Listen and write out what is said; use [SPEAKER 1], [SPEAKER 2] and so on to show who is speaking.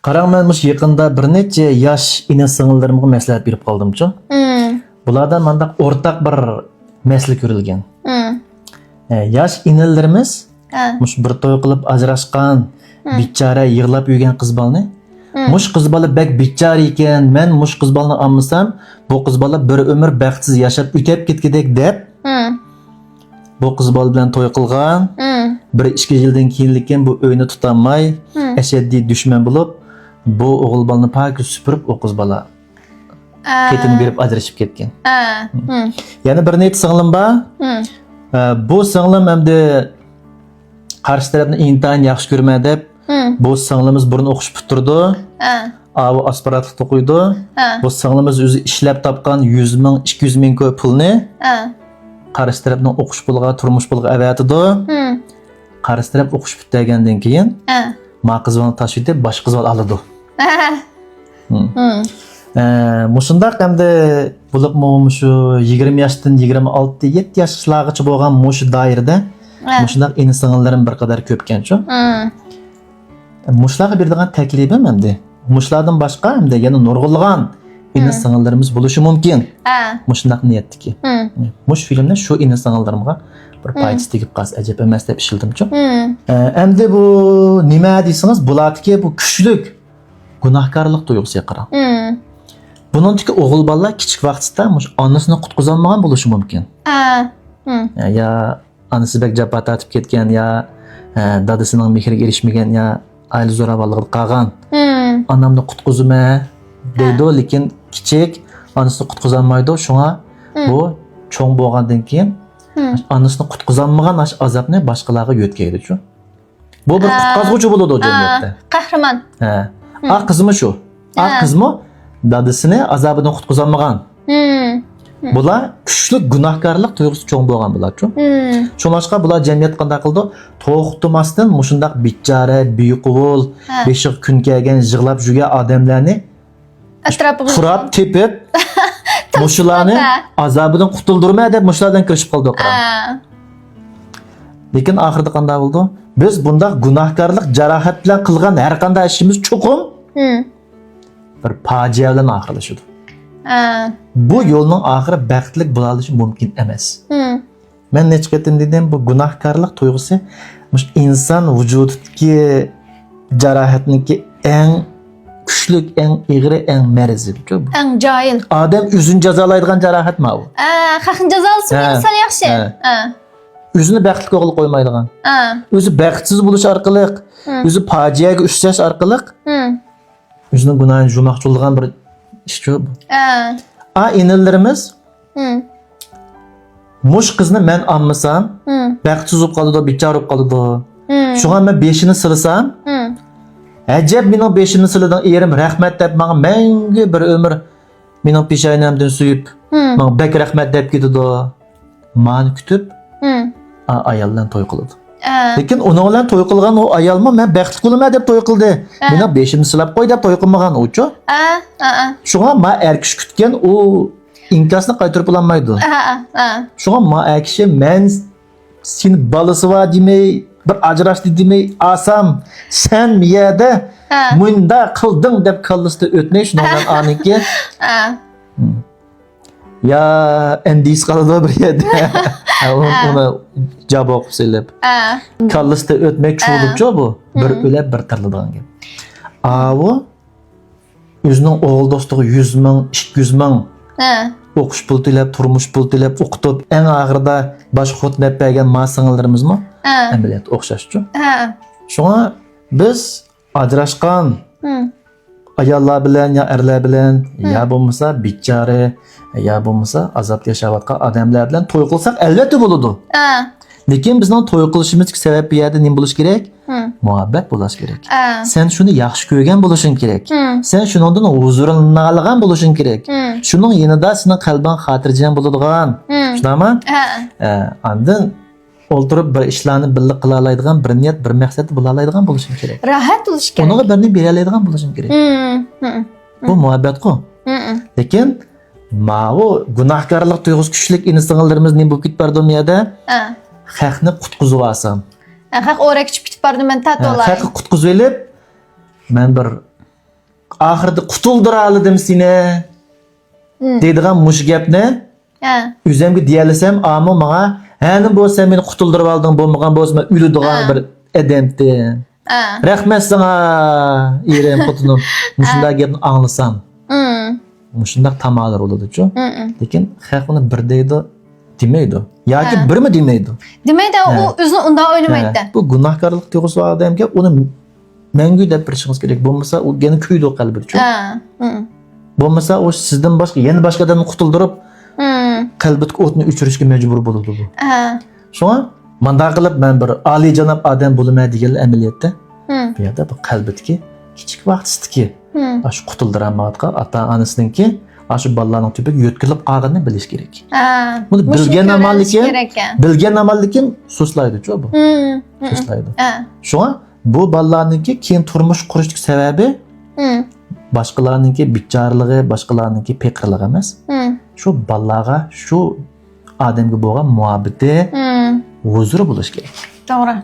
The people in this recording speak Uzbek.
[SPEAKER 1] Qarang, men mush yaqinda bir necha yosh ina-sing'illarimga maslahat berib qoldim-chi. Bulardan menda o'rtaq bir masala ko'rilgan. Yosh inalarimiz mush bir to'y qilib ajrashgan, bichara yig'lab yurgan qiz bolani, mush qiz bola bak bichara ekan, men mush qiz bolani olmasam, bu qiz bola bir umr baxtsiz yashab o'tib ketgidek deb, bu qiz bola bilan to'y qilgan, 1-2 yildan keyinlikin bu uyni tutamay, ashaddiy dushman bo'lib, bu o'g'il bolani paki supurib, o qiz bola ketin berib ajrashib ketgan. Yana bir necha singlim bor. Bu singlim hamda qarshi tarafni intayin yaxshi ko'rma deb, bu singlimiz burun o'qish bitirdi. Avu aspiratlikda qo'ydi. Bu singlimiz o'zi ishlab topgan 100 ming, 200 ming ko'p pulni qarshi tarafni o'qish puliga, turmush puliga avatidi. Qarshi taraf o'qish bitgandan keyin ma qizini tashib deb boshqa qiz oladi. Mushundaq hamda bo'libmi shu 20 yoshdan 26-7 yoshlargacha bo'lgan mush doirada mushundaq inson-sing'illarim bir qadar ko'pkanchu. Mushlarga beradigan taklifim hamda mushlardan boshqa hamda yana nurg'ulg'an inson-sing'illarimiz bo'lishi mumkin. Mushundaq niyatdiki. Mush filmda shu inson-sing'illarimga bir foydasi tegib qolsa ajab emas deb ishildimchu. Endi bu nima deysiz? Bulardagi bu kuchlik gunohkorlik tuyg'usiga qarang. Buningdiki o'g'il bolalar kichik vaqtida mush onasini qutqizolmagan bo'lishi mumkin. Ya onasi bek jabha tatib ketgan, ya dadasining mehriga erishmagan, ya ayli zo'ravonligida qolgan. Onamni qutqizma deydi, lekin kichik onasini qutqizolmaydi. Shunga bu cho'ng bo'lgandan keyin onasini qutqizolmagan azobni boshqalarga yo'tkaydi-chu. Bu bir qutqazuvchi bo'ladi jamiyatda.
[SPEAKER 2] Qahramon.
[SPEAKER 1] Qizmi shu? Qizmi dadasini azobidan qutqizolmagan. Bular kuchli gunohkorlik tuyg'usi cho'ng bo'lgan bular-chu. Shuningdek bular jamiyat qanday qildi? To'xtamasdan mushundaq bichara, bequvul, beshiq kun kelgan yig'lab yurgan odamlarni
[SPEAKER 2] atrofiga
[SPEAKER 1] qurab tepib, mushularni azobidan qutuldirma deb mushulardan kirishib qoldi. Lekin oxirida qanday bo'ldi? Biz bundaq gunohkorlik jarohat bilan qilgan har qanday ishimiz cho'qim bir fojia bilan oxirlashadi. Bu yo'lning oxiri baxtli bo'la olishi mumkin emas. Men necha qatim dedim, bu gunohkorlik tuyg'usi mush inson vujudidagi jarohatniki eng kuchli, eng ig'ir, eng marzidir.
[SPEAKER 2] Eng joyil.
[SPEAKER 1] Odam o'zini jazolaydigan jarohat ma bu.
[SPEAKER 2] Haqni jazolasi inson yaxshi.
[SPEAKER 1] O'zini baxtli o'g'il qo'ymaydigan. O'zi baxtsiz bo'lish orqali, o'zi fojiaga uchrash orqali o'zining gunohini jumoqchi bo'lgan bir ish-ku bu. Inalarimiz mush qizni men olmasam, baxtsiz bo'lib qoladi, bichora bo'lib qoladi. Shunga men beshini silasam, ajab mening beshimni siladan erim rahmat deb menga mangu bir umr mening peshoynamdan suyib, menga bak rahmat deb ketadi. Meni kutib ayoldan to'y qiladi. Lekin uning bilan to'y qilgan o ayolmi men baxtli bo'laman deb to'y qildi. Meni beshimni silab qo'y deb to'y qilmagan u-chu. Shunga men erkish kutgan u inkasni qaytarib olmaydi. Shunga men erkishi men seni balasi va demay, bir ajrashdi demay, asam sen miyada munda qilding deb kallasida o'tmay shundan aniki. Ya endis qoladi bir yerda. Uni javob o'qib so'ylab. Kallasida o'tmak cho'libchi bu. Bir o'lab bir tiriladigan gap. Bu o'zining o'g'il do'stiga 100 ming, 200 ming o'qish pul to'lab, turmush pul to'lab, o'qitib, eng oxirida bosh xotnab bergan ma-sing'illarimizmi? Amaliyot o'xshashchi. Shunga biz ajrashgan ayollar bilan ya erlar bilan ya bo'lmasa bichara ya bo'lmasa azob yashayotgan odamlar bilan to'y qilsak albatta bo'ladi. Lekin bizning to'y qilishimizga sabab bu yerda nima bo'lish kerak? Muhabbat bo'lish kerak. Sen shuni yaxshi ko'rgan bo'lishing kerak. Sen shuningdan huzurini olgan bo'lishing kerak. Shuning yanida sening qalbing xotirjam bo'ladigan. Shunami? Andin o'ltirib bir ishlarni birga qila oladigan, bir niyat, bir maqsad bo'la oladigan bo'lishing kerak.
[SPEAKER 2] Rahat bo'lish kerak.
[SPEAKER 1] Unga birni bera oladigan bo'lishing kerak. Bu muhabbat-ku. Lekin ma'u gunohkorlik tuyg'usi kuchli inson-singillarimiz nima bo'lib ketib bardimiyada? Haqni qutqizib olsam.
[SPEAKER 2] Haq o'rak chiqib ketib bardim men tatolar.
[SPEAKER 1] Haqni qutqizib olib men bir ahirda qutuldiralim seni deydigan mush gapni
[SPEAKER 2] Ha.
[SPEAKER 1] o'zimga deyalasam, ammo menga "Hani bo'lsa meni qutuldirib olding, bo'lmagan bo'lsa men o'ladigan bir odamdin.
[SPEAKER 2] Ha.
[SPEAKER 1] Rahmat sana, erim xotinim." Mushunday gapni anglasam, mushunday tamolar bo'ladi-ku. Lekin xalq uni bir deydi, demaydi. Yoki birmi demaydi.
[SPEAKER 2] Demaydi, u o'zini unda o'ylamaydi.
[SPEAKER 1] Bu gunohkorlik tuyg'usi bor odamga uni mangu deb bilishingiz kerak. Bo'lmasa u gene kuydi qalbi-ku.
[SPEAKER 2] Ha.
[SPEAKER 1] Bo'lmasa u sizdan boshqa yana boshqa odamni qutuldirib, qalbidagi o'tni o'chirishga majbur bo'ladi bu.
[SPEAKER 2] Ha.
[SPEAKER 1] Shunga manda qilib men bir oliyjanob odam bo'laman degan amaliyotda bu yerda bu qalbidagi kichik vaqtsidagi shu qutuldiranmayotgan ota-onasiniki shu bolalarning tubiga yo'tkilib olganini bilish kerak.
[SPEAKER 2] Ha.
[SPEAKER 1] Buni bilgan amallikin,
[SPEAKER 2] kerak ekan.
[SPEAKER 1] bilgan amallikin so'slaydi-ku bu. So'slaydi.
[SPEAKER 2] Ha.
[SPEAKER 1] Shunga bu bolalarniki keyin turmush qurishlik sababi boshqalarniki bichorligi, boshqalarniki peqirligi emas. Shu bolalarga, shu odamga bo'lgan muhabbati, huzuri bo'lish kerak.
[SPEAKER 2] To'g'ri.